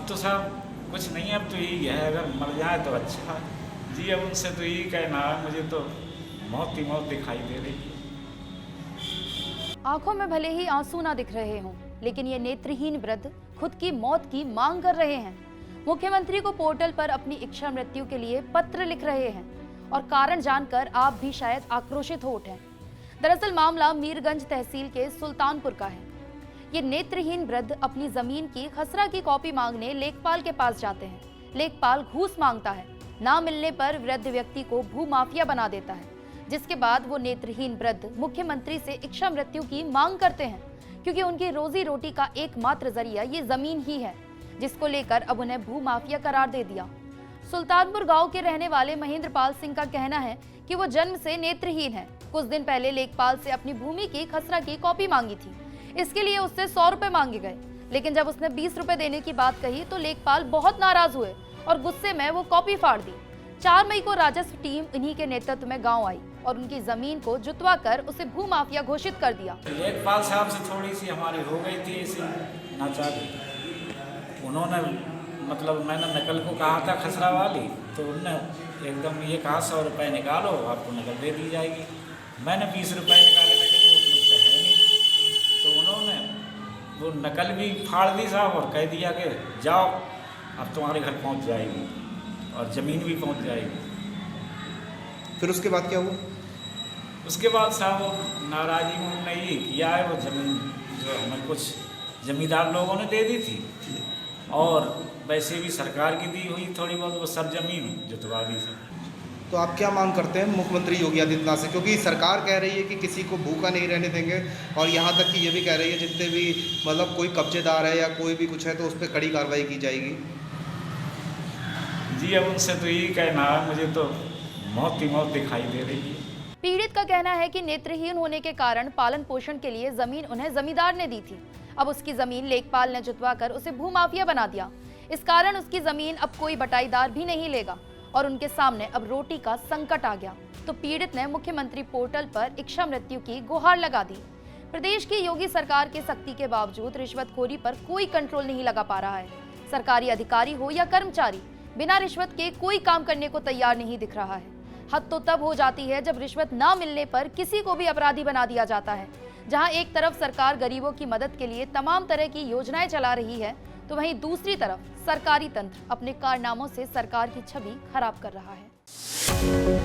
तो साहब कुछ नहीं, अब तो यही है, अगर मर जाए तो अच्छा है जी। अब उनसे तो यही कहना है, मुझे तो मौत ही मौत दिखाई दे रही है। आंखों में भले ही आंसू ना दिख रहे हों, लेकिन ये नेत्रहीन वृद्ध खुद की मौत की मांग कर रहे हैं। मुख्यमंत्री को पोर्टल पर अपनी इच्छा मृत्यु के लिए पत्र लिख रहे हैं और कारण जानकर आप भी शायद आक्रोशित हो उठें। दरअसल मामला मीरगंज तहसील के सुल्तानपुर का है। ये नेत्रहीन वृद्ध अपनी जमीन की खसरा की कॉपी मांगने लेखपाल के पास जाते हैं। लेखपाल घूस मांगता है। ना मिलने पर वृद्ध व्यक्ति को भू माफिया बना देता है, जिसके बाद वो नेत्रहीन वृद्ध मुख्यमंत्री से इच्छा मृत्यु की मांग करते हैं, क्योंकि उनकी रोजी रोटी का एकमात्र जरिया ये जमीन ही है, जिसको लेकर अब उन्हें भू माफिया करार दे दिया। सुल्तानपुर गांव के रहने वाले महेंद्रपाल सिंह का कहना है कि वो जन्म से नेत्रहीन है। कुछ दिन पहले लेखपाल से अपनी भूमि की खसरा की कॉपी मांगी थी। इसके लिए उससे 100 रुपए मांगे गए, लेकिन जब उसने 20 रुपए देने की बात कही तो लेखपाल बहुत नाराज हुए और गुस्से में वो कॉपी फाड़ दी। 4 मई को राजस्व टीम इन्हीं के नेतृत्व में गांव आई और उनकी जमीन को जुतवा कर उसे भू माफिया घोषित कर दिया। लेखपाल साहब से थोड़ी सी हमारी हो गई थी इसी नाचारी। उन्होंने मतलब मैंने नकल को कहा था खसरा वाली, तो उन्होंने एकदम ये कहा 100 रुपये निकालो, आपको नकल दे दी जाएगी। मैंने 20 रुपये निकाले, लेकिन वो मुझसे है नहीं, तो उन्होंने वो नकल भी फाड़ दी साहब और कह दिया कि जाओ, अब तुम्हारे घर पहुंच जाएगी और ज़मीन भी पहुंच जाएगी। फिर उसके बाद क्या हुआ? उसके बाद साहब वो नाराज़गी में उन्होंने ये किया है, वो ज़मीन जो हमें कुछ जमींदार लोगों ने दे दी थी और वैसे भी सरकार की दी हुई थोड़ी बहुत वो सब ज़मीन जुतवा दी थी। तो आप क्या मांग करते हैं मुख्यमंत्री योगी आदित्यनाथ से, क्योंकि सरकार कह रही है कि किसी को भूखा नहीं रहने देंगे और यहाँ तक कि ये भी कह रही है जितने भी मतलब कोई कब्जेदार है या कोई भी कुछ है तो उस पर कड़ी कार्रवाई की जाएगी। जी अब उनसे तो यही कहना है, मुझे तो मौत ही मौत दिखाई दे रही है। पीड़ित का कहना है कि नेत्रहीन होने के कारण पालन पोषण के लिए जमीन उन्हें जमींदार ने दी थी। अब उसकी जमीन लेखपाल ने जुतवा कर उसे भू माफिया बना दिया। इस कारण उसकी जमीन अब कोई बटाईदार भी नहीं लेगा और उनके सामने अब रोटी का संकट आ गया। तो पीड़ित ने मुख्यमंत्री पोर्टल पर इच्छा मृत्यु की गुहार लगा दी। प्रदेश की योगी सरकार के सख्ती के बावजूद रिश्वतखोरी पर कोई कंट्रोल नहीं लगा पा रहा है। सरकारी अधिकारी हो या कर्मचारी, बिना रिश्वत के कोई काम करने को तैयार नहीं दिख रहा है। हद तो तब हो जाती है जब रिश्वत ना मिलने पर किसी को भी अपराधी बना दिया जाता है। जहां एक तरफ सरकार गरीबों की मदद के लिए तमाम तरह की योजनाएं चला रही है, तो वहीं दूसरी तरफ सरकारी तंत्र अपने कारनामों से सरकार की छवि खराब कर रहा है।